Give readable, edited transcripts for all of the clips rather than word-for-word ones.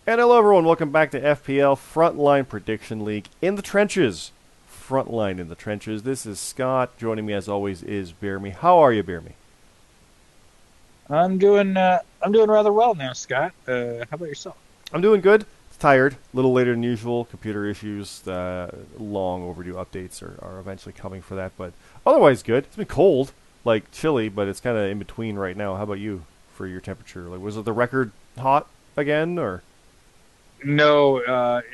And hello everyone, welcome back to FPL Frontline Prediction League in the trenches. Frontline in the trenches. This is Scott. Joining me as always is BeerMe. How are you, BeerMe? I'm doing rather well now, Scott. How about yourself? I'm doing good. Tired, a little later than usual. Computer issues, long overdue updates are eventually coming for that, but otherwise good. It's been cold, like chilly, but it's kind of in between right now. How about you for your temperature? Like, was it the record hot again, or? No,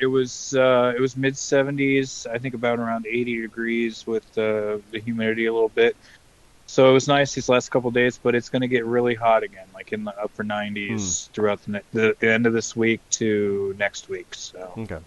it was mid 70s. I think about around 80 degrees with the humidity a little bit. So it was nice these last couple of days, but it's going to get really hot again, like in the upper Hmm. 90s throughout the end of this week to next week. So Okay.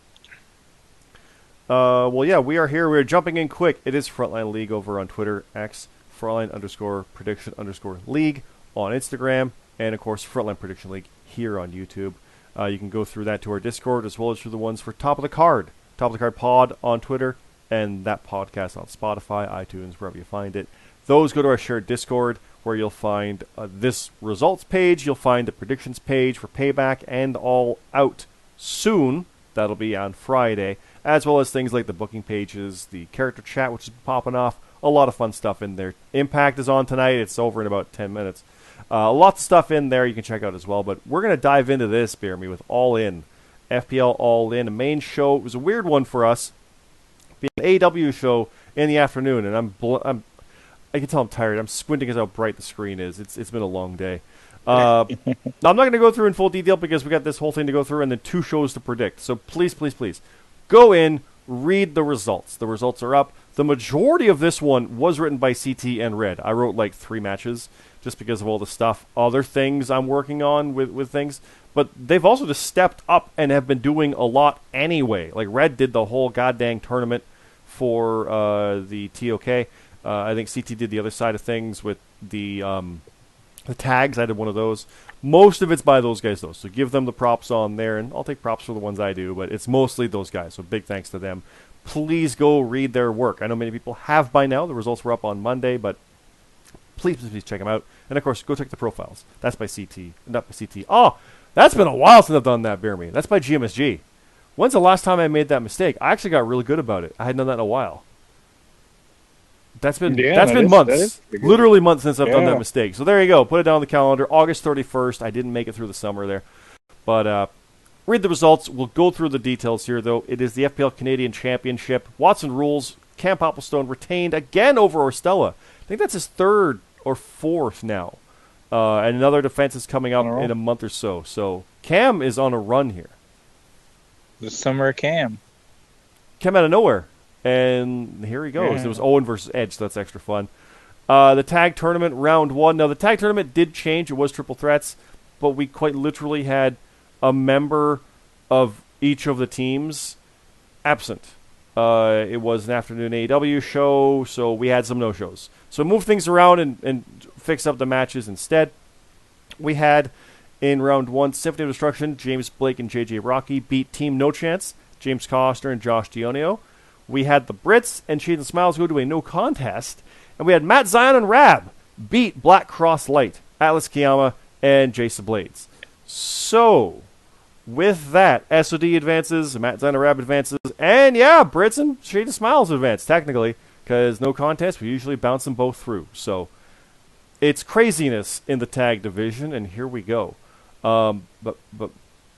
Well, yeah, we are here. We're jumping in quick. It is Frontline League over on Twitter, X, Frontline underscore prediction underscore league on Instagram, and of course, Frontline Prediction League here on YouTube. You can go through that to our Discord as well as through the ones for Top of the Card. Top of the Card Pod on Twitter, and that podcast on Spotify, iTunes, wherever you find it. Those go to our shared Discord where you'll find this results page. You'll find the predictions page for Payback and All Out soon. That'll be on Friday, as well as things like the booking pages, the character chat, which is popping off. A lot of fun stuff in there. Impact is on tonight. It's over in about 10 minutes. Lots of stuff in there you can check out as well. But we're going to dive into this, Bear Me, with All In. FPL All In, a main show. It was a weird one for us. Being an AEW show in the afternoon, and I can tell I'm tired. I'm squinting at how bright the screen is. It's been a long day. Now, I'm not going to go through in full detail because we got this whole thing to go through and then two shows to predict. So please, please, please, go in, read the results. The results are up. The majority of this one was written by CT and Red. I wrote like 3 matches just because of all the stuff, other things I'm working on with things. But they've also just stepped up and have been doing a lot anyway. Like Red did the whole goddamn tournament for the TOK. I think CT did the other side of things with the tags. I did one of those. Most of it's by those guys, though, so give them the props on there, and I'll take props for the ones I do, but it's mostly those guys, so big thanks to them. Please go read their work. I know many people have by now. The results were up on Monday, but please, please, please check them out. And, of course, go check the profiles. That's by CT. Not by CT. Oh, that's been a while since I've done that, Bear Me. That's by GMSG. When's the last time I made that mistake? I actually got really good about it. I hadn't done that in a while. That's been yeah, that's been that is months, pretty good. literally months since I've done that Yeah. mistake. So there you go. Put it down on the calendar. August 31st. I didn't make it through the summer there, but read the results. We'll go through the details here, though. It is the FPL Canadian Championship. Watson rules. Cam Popplestone retained again over Orstella. I think that's his 3rd or 4th now. And another defense is coming up In a row. in a month or so. So Cam is on a run here. The summer cam. Came out of nowhere. And here he goes. Yeah. It was Owen versus Edge, so that's extra fun. The tag tournament, round 1. Now, the tag tournament did change. It was triple threats, but we quite literally had a member of each of the teams absent. It was an afternoon AEW show, so we had some no-shows. So move things around and fix up the matches instead. We had, in round 1, Symphony of Destruction, James Blake and JJ Rocky beat Team No Chance, James Costner and Josh Dionio. We had the Brits and Shades and Smiles go to a no contest. And we had Matt Zion and Rab beat Black Cross Light, Atlas Kiyama, and Jason Blades. So, with that, SOD advances, Matt Zion and Rab advances, and yeah, Brits and Shades and Smiles advance, technically, because no contest, we usually bounce them both through. So, it's craziness in the tag division, and here we go. But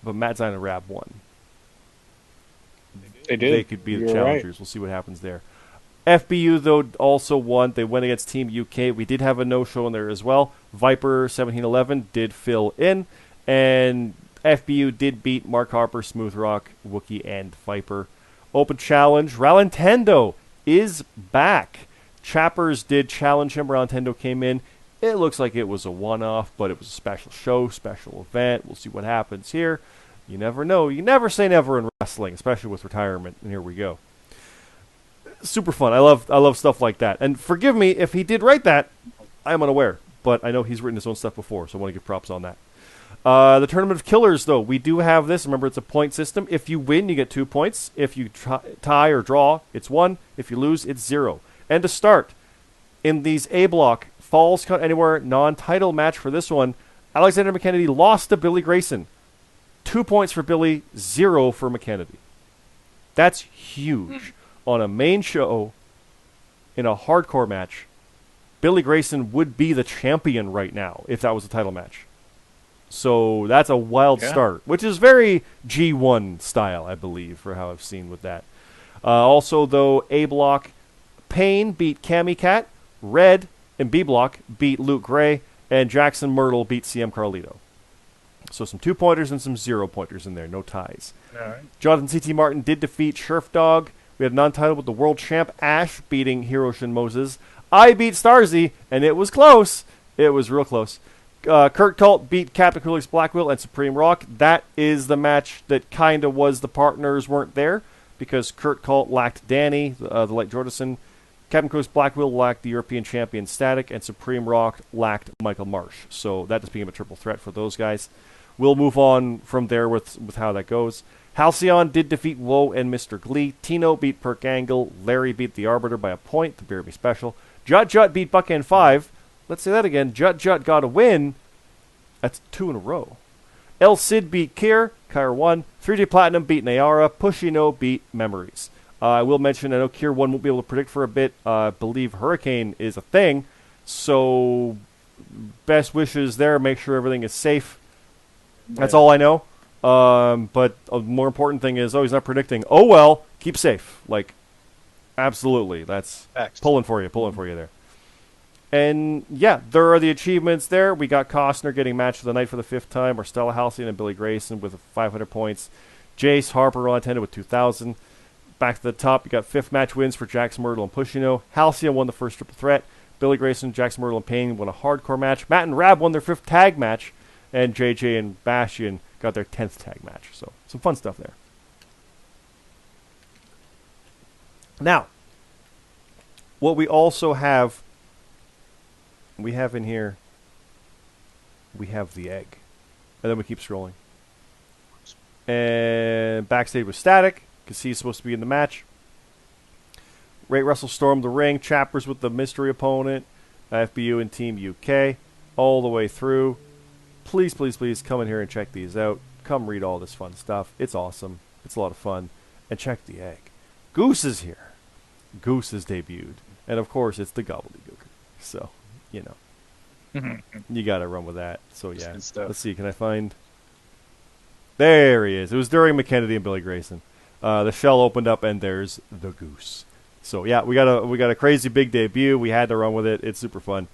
Matt Zion and Rab won. They did. They could be the You're right. challengers. We'll see what happens there. FBU, though, also won. They went against Team UK. We did have a no-show in there as well. Viper 1711 did fill in. And FBU did beat Mark Harper, Smooth Rock, Wookie, and Viper. Open challenge. Ralintendo is back. Chappers did challenge him. Ralintendo came in. It looks like it was a one-off, but it was a special show, special event. We'll see what happens here. You never know. You never say never in wrestling, especially with retirement. And here we go. Super fun. I love stuff like that. And forgive me if he did write that. I am unaware, but I know he's written his own stuff before, so I want to give props on that. The Tournament of Killers, though, we do have this. Remember, it's a point system. If you win, you get 2 points. If you tie or draw, it's 1. If you lose, it's 0. And to start, in these A block, Falls Count Anywhere non-title match for this one, Alexander McKennedy lost to Billy Grayson. 2 points for Billy, 0 for McKennedy. That's huge. On a main show, in a hardcore match, Billy Grayson would be the champion right now if that was a title match. So that's a wild start, which is very G1 style, I believe, for how I've seen with that. Also, though, A Block, Payne beat Cammy Cat, Red and B Block beat Luke Gray, and Jackson Myrtle beat CM Carlito. So some 2-pointers and some 0-pointers in there, no ties. All right. Jonathan C.T. Martin did defeat Sheriff Dog. We had a non-title with the world champ Ash beating Hiroshi Moses. I beat Starzy, and it was close. It was real close. Kurt Colt beat Captain Coolix Blackwell and Supreme Rock. That is the match that kind of was the partners weren't there because Kurt Colt lacked Danny, the late Jordison. Captain Coolix Blackwell lacked the European champion Static, and Supreme Rock lacked Michael Marsh. So that just became a triple threat for those guys. We'll move on from there with how that goes. Halcyon did defeat Woe and Mr. Glee. Tino beat Perk Angle. Larry beat the Arbiter by a point, the BeerMe special. Jut Jut beat Buckhan 5. Let's say that again. Jut Jut got a win. That's 2 in a row. El Cid beat Kier. Kier won. 3D Platinum beat Nayara. Pushino beat Memories. I will mention, I know Kier 1 won't be able to predict for a bit. I believe Hurricane is a thing. So, best wishes there. Make sure everything is safe. That's all I know. But a more important thing is, he's not predicting. Oh, well, keep safe. Like, absolutely. That's pulling for you there. And, yeah, there are the achievements there. We got Costner getting match of the night for the 5th time, or Stella Halcyon and Billy Grayson with 500 points. Jace Harper on attended with 2,000. Back to the top, you got 5th match wins for Jackson Myrtle and Pushino. Halcyon won the first triple threat. Billy Grayson, Jackson Myrtle, and Payne won a hardcore match. Matt and Rab won their 5th tag match. And JJ and Bastion got their 10th tag match. So, some fun stuff there. Now, what we also have, in here, we have the egg. And then we keep scrolling. And backstage with Static, because he's supposed to be in the match. Ray Russell stormed the ring. Chappers with the mystery opponent. FBU and Team UK. All the way through. Please, please, please come in here and check these out. Come read all this fun stuff. It's awesome. It's a lot of fun. And check the egg. Goose is here. Goose has debuted. And, of course, it's the gobbledygook. So, you know. You got to run with that. So, yeah. Let's see. Can I find... There he is. It was during McKennedy and Billy Grayson. The shell opened up, and there's the goose. So, yeah, we got a crazy big debut. We had to run with it. It's super fun.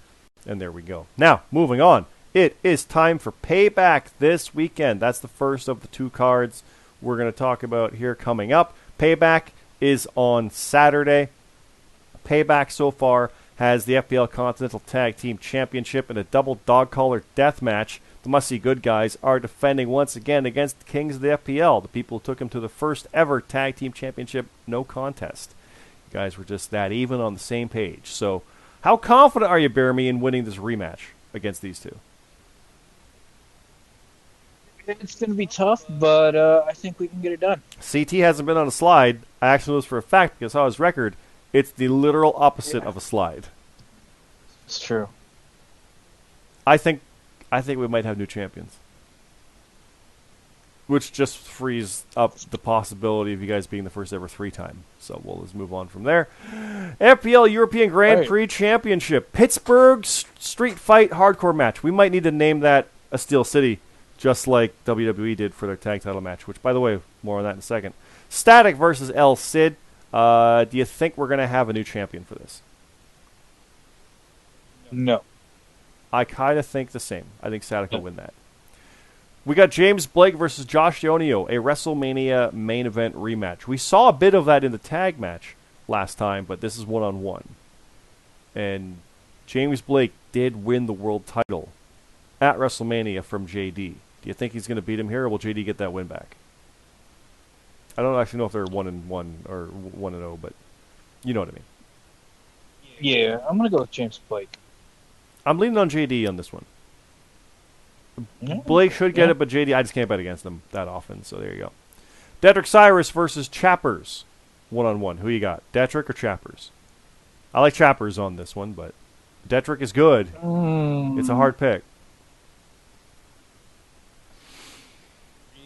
And there we go. Now, moving on. It is time for Payback this weekend. That's the first of the 2 cards we're going to talk about here coming up. Payback is on Saturday. Payback so far has the FPL Continental Tag Team Championship in a double dog collar death match. The must-see good guys are defending once again against the kings of the FPL, the people who took him to the first ever Tag Team Championship no contest. You guys were just that even on the same page. So, how confident are you, BeerMe, in winning this rematch against these two? It's going to be tough, but I think we can get it done. CT hasn't been on a slide. I actually know this for a fact because I saw his record. It's the literal opposite of a slide. It's true. I think we might have new champions. Which just frees up the possibility of you guys being the first ever 3-time. So we'll just move on from there. FPL European Grand Prix Championship. Pittsburgh Street Fight Hardcore Match. We might need to name that a Steel City, just like WWE did for their tag title match. Which, by the way, more on that in a second. Static versus El Cid. Do you think we're going to have a new champion for this? No. I kind of think the same. I think Static will win that. We got James Blake versus Josh Ionio, a WrestleMania main event rematch. We saw a bit of that in the tag match last time, but this is one-on-one. And James Blake did win the world title at WrestleMania from JD. Do you think he's going to beat him here, or will JD get that win back? I don't actually know if they're 1-1 or 1-0, but you know what I mean. Yeah, I'm going to go with James Blake. I'm leaning on JD on this one. Blake should get it, but JD, I just can't bet against them that often, so there you go. Detrick Cyrus versus Chappers. 1-on-1. Who you got? Detrick or Chappers? I like Chappers on this one, but Detrick is good. It's a hard pick.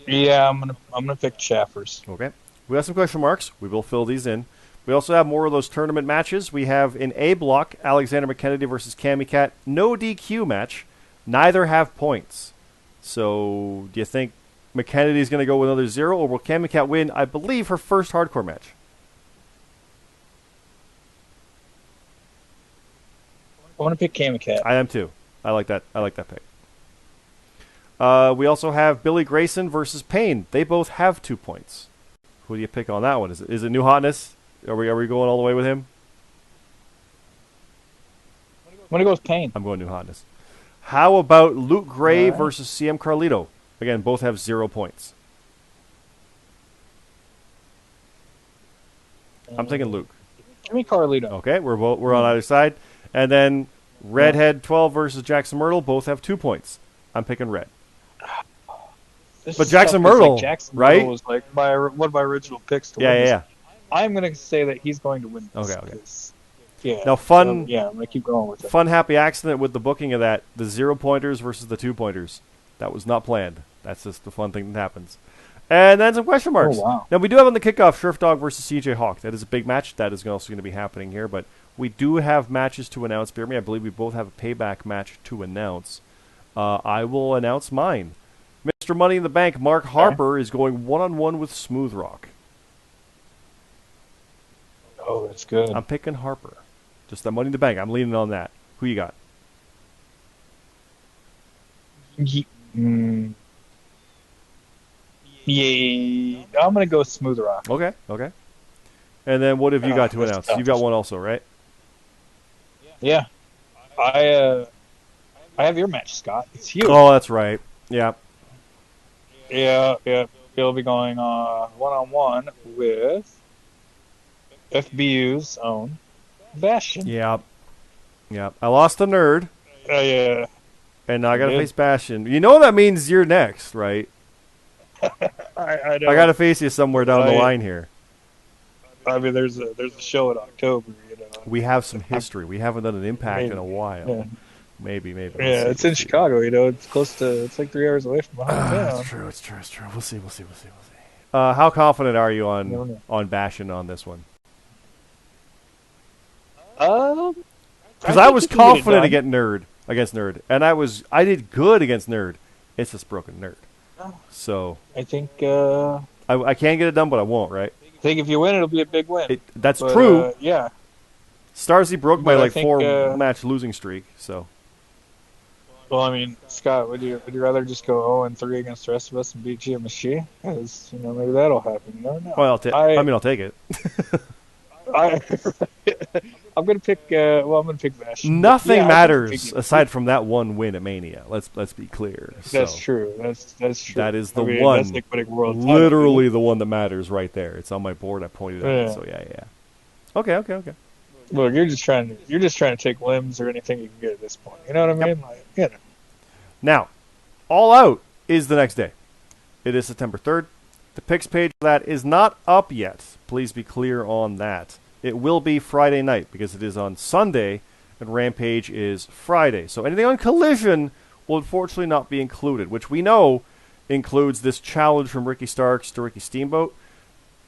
Yeah, I'm gonna pick Chaffers. Okay. We have some question marks. We will fill these in. We also have more of those tournament matches. We have in A block, Alexander McKennedy versus Cammy Cat. No DQ match. Neither have points. So, do you think McKennedy's going to go with another 0, or will Cammy Cat win, I believe, her first hardcore match? I want to pick Cammy Cat. I am too. I like that. I like that pick. We also have Billy Grayson versus Payne. They both have 2 points. Who do you pick on that one? Is it New Hotness? Are we going all the way with him? I'm gonna go with Payne. I'm going New Hotness. How about Luke Gray versus CM Carlito? Again, both have 0 points. I'm thinking Luke. Give me Carlito. Okay, we're on either side. And then Redhead 12 versus Jackson Myrtle. Both have 2 points. I'm picking Red. But Jackson Myrtle, like Jackson right? Myrtle was like one of my original picks to win. Yeah. I'm gonna say that he's going to win this. Okay. Yeah. Now, fun. I'm gonna keep going with it. Fun, happy accident with the booking of that. The 0 pointers versus the 2 pointers. That was not planned. That's just the fun thing that happens. And then some question marks. Oh, wow. Now, we do have on the kickoff Sheriff Dog versus CJ Hawk. That is a big match. That is also going to be happening here. But we do have matches to announce. BeerMe, I believe we both have a payback match to announce. I will announce mine. Mr. Money in the Bank, Mark Harper, is going one-on-one with Smooth Rock. Oh, that's good. I'm picking Harper. Just that Money in the Bank. I'm leaning on that. Who you got? Yeah, I'm gonna go Smooth Rock. Okay. And then what have you got to announce? You've got one also, right? Yeah, I have your match, Scott. It's huge. Oh, that's right. Yeah. Yeah. He'll be going one-on-one with FBU's own Bastion. Yeah. I lost a nerd, Yeah. and now I got to face Bastion. You know that means you're next, right? I know. I got to face you somewhere down the line here. I mean, there's a show in October. We have some history. We haven't done an Impact in a while. Yeah. Maybe. Yeah, it's in Chicago. It's like 3 hours away from behind town. It's true. We'll see. How confident are you on Bastion on this one? Because I was confident against Nerd, and I did good against Nerd. It's just broken Nerd. So I think I can get it done, but I won't. Right? I think if you win, it'll be a big win. That's true. Yeah. Starzy broke my I think, 4 match losing streak. So. Well, I mean, Scott, would you rather just go 0-3 against the rest of us and beat GMSG? Because maybe that'll happen. You never know. Well, I'll take it. I'm gonna pick. I'm gonna pick Bastion. Nothing matters aside from that one win at Mania. Let's be clear. That's true. That's true. That is the one. That's like winning world literally title. the one that matters right there. It's on my board. I pointed at it. So yeah. Okay. Look, you're just trying to take limbs or anything you can get at this point. You know what I mean? Yep. Now, All Out is the next day. It is September 3rd. The picks page for that is not up yet. Please be clear on that. It will be Friday night because it is on Sunday and Rampage is Friday. So anything on Collision will unfortunately not be included, which we know includes this challenge from Ricky Starks to Ricky Steamboat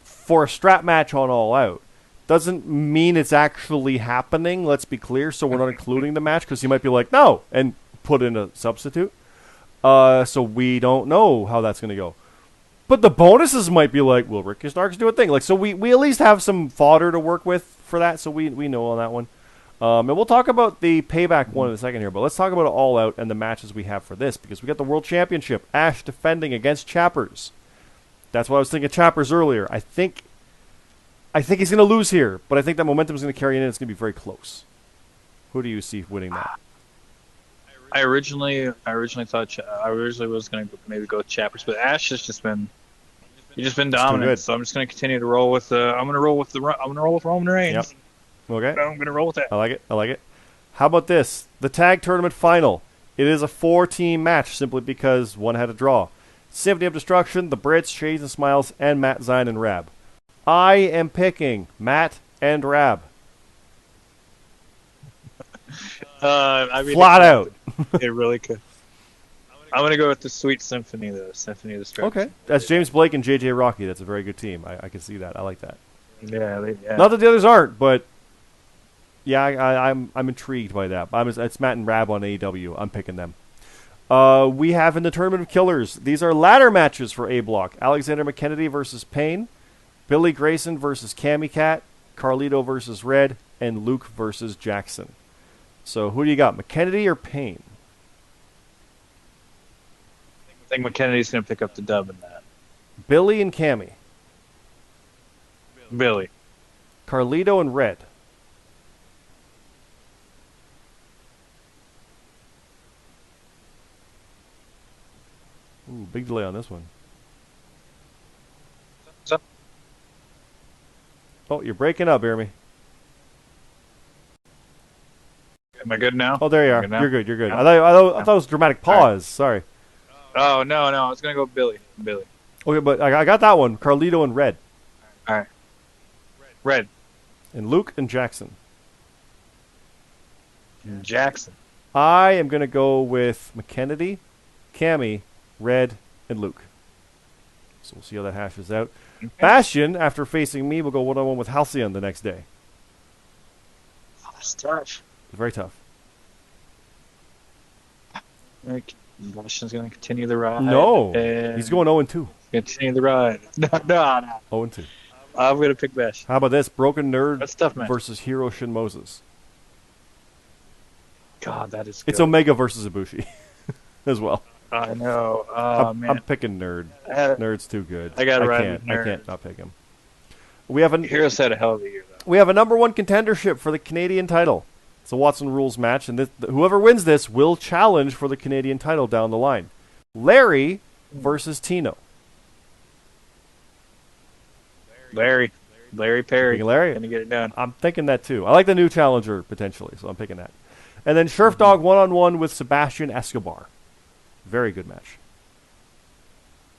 for a strap match on All Out. Doesn't mean it's actually happening, let's be clear, so we're not including the match because you might be like, no, and put in a substitute. So we don't know how that's going to go. But the bonuses might be like, will Ricky Starks do a thing? So we at least have some fodder to work with for that, so we know on that one. And we'll talk about the Payback one in a second here, but let's talk about All Out and the matches we have for this because we got the World Championship, Ash defending against Chappers. That's why I was thinking Chappers earlier. I think he's going to lose here, but I think that momentum is going to carry in and it's going to be very close. Who do you see winning that? I originally was going to maybe go with Chappers, but Ash has just been dominant. So I'm just going to continue to roll with Roman Reigns. Yep. Okay. I'm going to roll with that. I like it. How about this? The tag tournament final. It is a 4-team match simply because one had a draw. Symphony of Destruction, the Brits, Shades and Smiles, and Matt, Zion, and Rab. I am picking Matt and Rab. I mean, flat out. It really could. I'm gonna go with the Sweet Symphony, though. Symphony of the Stripes. Okay, that's James Blake and J.J. Rocky. That's a very good team. I can see that. I like that. Yeah. Not that the others aren't, but yeah, I'm intrigued by that. It's Matt and Rab on AEW. I'm picking them. We have in the Tournament of Killers. These are ladder matches for A Block. Alexander McKennedy versus Payne, Billy Grayson versus Cammy Cat, Carlito versus Red, and Luke versus Jackson. So who do you got, McKennedy or Payne? I think McKennedy's gonna pick up the dub in that. Billy and Cammy. Billy. Carlito and Red. Ooh, big delay on this one. So, Oh, you're breaking up, BeerMe. am I good now? Oh, there you are. Good now? You're good. You're good. Yeah. I thought it was a dramatic pause. Sorry. Oh no, I was gonna go Billy. Okay, but I got that one. Carlito and Red. All right. Red. And Luke and Jackson. Jackson. I am going to go with McKennedy, Cammy, Red, and Luke. So we'll see how that hashes out. Okay. Bastion, after facing me, will go one-on-one with Halcyon the next day. Oh, that's tough. It's very tough. Bastion's gonna continue the ride. No, and he's going 0-2. continue the ride. No. 0-2. I'm gonna pick Bastion. How about this? Broken Nerd That's tough, man. versus Hiro Shin Moses. God, that is good. It's Omega versus Ibushi as well. I know. Oh, man. I'm picking Nerd. Nerd's too good. I gotta ride with I Nerd. can't not pick him. We have Heroes had a hell of a year, though. We have a number one contendership for the Canadian title. It's a Watson Rules match, and whoever wins this will challenge for the Canadian title down the line. Larry versus Tino. Larry Perry. Picking Larry. Gonna get it done. I'm thinking that too. I like the new challenger potentially, so I'm picking that. And then Sheriff Dog one-on-one with Sebastian Escobar. Very good match.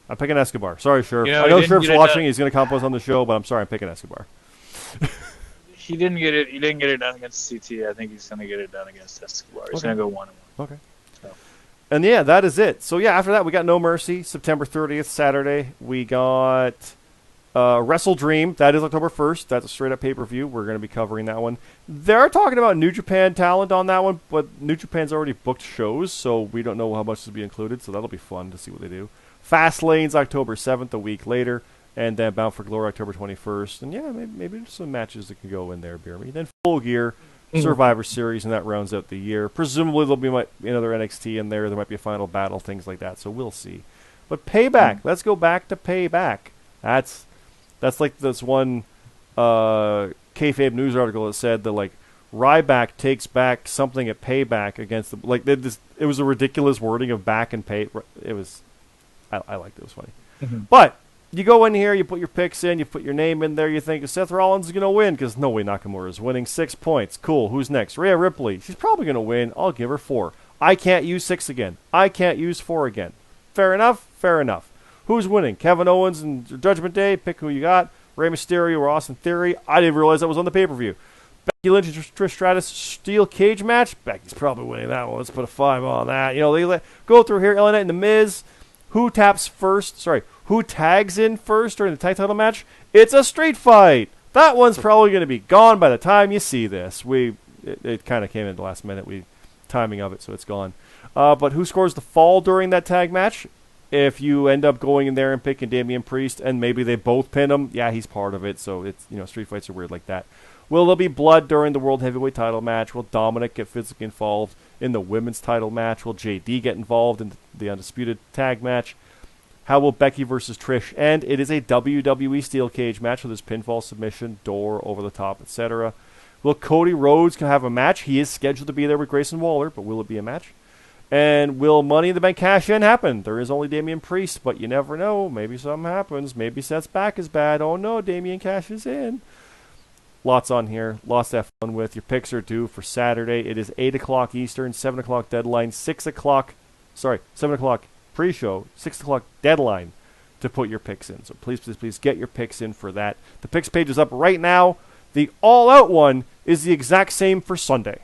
I'm picking Escobar. Sorry, Sheriff. You know, I know he didn't Sheriff's get it watching. done. He's going to comp us on the show, but I'm sorry. I'm picking Escobar. He didn't get it done against CT. I think he's gonna get it done against Escobar. He's Okay. gonna go 1-1. Okay. So. And yeah, that is it. So yeah, after that we got No Mercy, September 30th, Saturday. We got Wrestle Dream. That is October 1st. That's a straight up pay-per-view. We're going to be covering that one. They're talking about New Japan talent on that one, but New Japan's already booked shows, so we don't know how much will be included, so that'll be fun to see what they do. Fastlane's October 7th, a week later, and then Bound for Glory October 21st. And yeah, maybe there's some matches that can go in there, BeerMe. Then Full Gear, Survivor Series, and that rounds out the year. Presumably there'll be another NXT in there. There might be a final battle, things like that, so we'll see. But Payback. Let's go back to Payback. That's like this one kayfabe news article that said that like Ryback takes back something at Payback against the it was a ridiculous wording of back and pay. It was I liked it. It was funny. Mm-hmm. But you go in here, you put your picks in, you put your name in there, you think Seth Rollins is going to win because no way Nakamura is winning. 6 points. Cool. Who's next? Rhea Ripley. She's probably going to win. I'll give her 4. I can't use 6 again. I can't use 4 again. Fair enough? Fair enough. Who's winning? Kevin Owens and Judgment Day. Pick who you got. Rey Mysterio or Austin Theory. I didn't realize that was on the pay-per-view. Becky Lynch and Trish Stratus steel cage match. Becky's probably winning that one. Let's put a 5 on that. You know, they go through here. LA Knight and The Miz. Who taps first? Sorry. Who tags in first during the tag title match? It's a street fight. That one's probably going to be gone by the time you see this. It kind of came in the last minute. Timing of it, so it's gone. But who scores the fall during that tag match? If you end up going in there and picking Damian Priest, and maybe they both pin him, yeah, he's part of it. So it's street fights are weird like that. Will there be blood during the World Heavyweight title match? Will Dominic get physically involved in the women's title match? Will JD get involved in the undisputed tag match? How will Becky versus Trish end? It is a WWE steel cage match with his pinfall submission, door over the top, etc. Will Cody Rhodes have a match? He is scheduled to be there with Grayson Waller, but will it be a match? And will Money in the Bank cash-in happen? There is only Damian Priest, but you never know. Maybe something happens. Maybe Seth's back is bad. Oh no, Damian cashes in. Lots on here. Lots to have fun with. Your picks are due for Saturday. It is 8 o'clock Eastern, 7 o'clock deadline, 7 o'clock pre-show, 6 o'clock deadline to put your picks in. So please get your picks in for that. The picks page is up right now. The all-out one is the exact same for Sunday.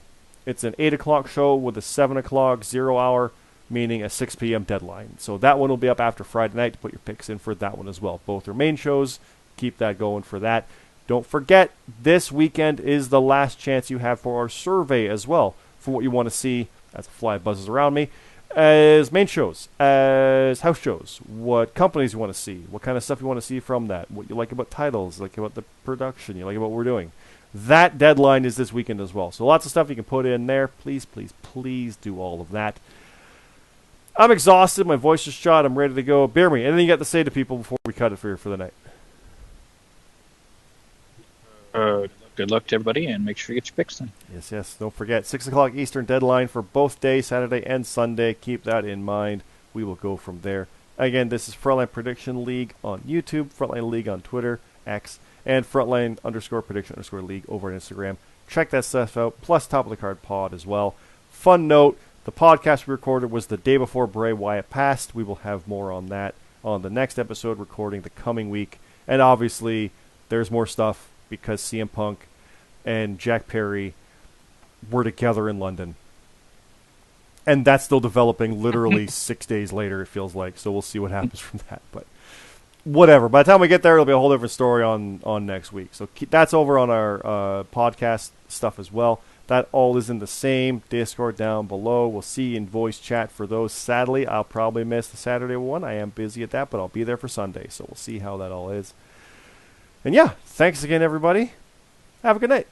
It's an 8 o'clock show with a 7 o'clock 0 hour meaning a 6 p.m. deadline. So that one will be up after Friday night to put your picks in for that one as well. Both are main shows. Keep that going for that. Don't forget, this weekend is the last chance you have for our survey as well, for what you want to see, as the fly buzzes around me, as main shows, as house shows, what companies you want to see, what kind of stuff you want to see from that, what you like about titles, like about the production, you like about what we're doing. That deadline is this weekend as well. So lots of stuff you can put in there. Please, please, please do all of that. I'm exhausted. My voice is shot. I'm ready to go. BeerMe, anything you got to say to people before we cut it for the night? Good luck to everybody, and make sure you get your picks in. Yes, yes. Don't forget, 6 o'clock Eastern deadline for both days, Saturday and Sunday. Keep that in mind. We will go from there. Again, this is Frontline Prediction League on YouTube, Frontline League on Twitter, X, and Frontline_Prediction_League over on Instagram. Check that stuff out, plus Top of the Card Pod as well. Fun note, the podcast we recorded was the day before Bray Wyatt passed. We will have more on that on the next episode, recording the coming week. And obviously, there's more stuff because CM Punk and Jack Perry were together in London. And that's still developing literally 6 days later, it feels like. So we'll see what happens from that. But whatever. By the time we get there, it'll be a whole different story on next week. So that's over on our podcast stuff as well. That all is in the same Discord down below. We'll see you in voice chat for those. Sadly, I'll probably miss the Saturday one. I am busy at that, but I'll be there for Sunday. So we'll see how that all is. And yeah, thanks again, everybody. Have a good night.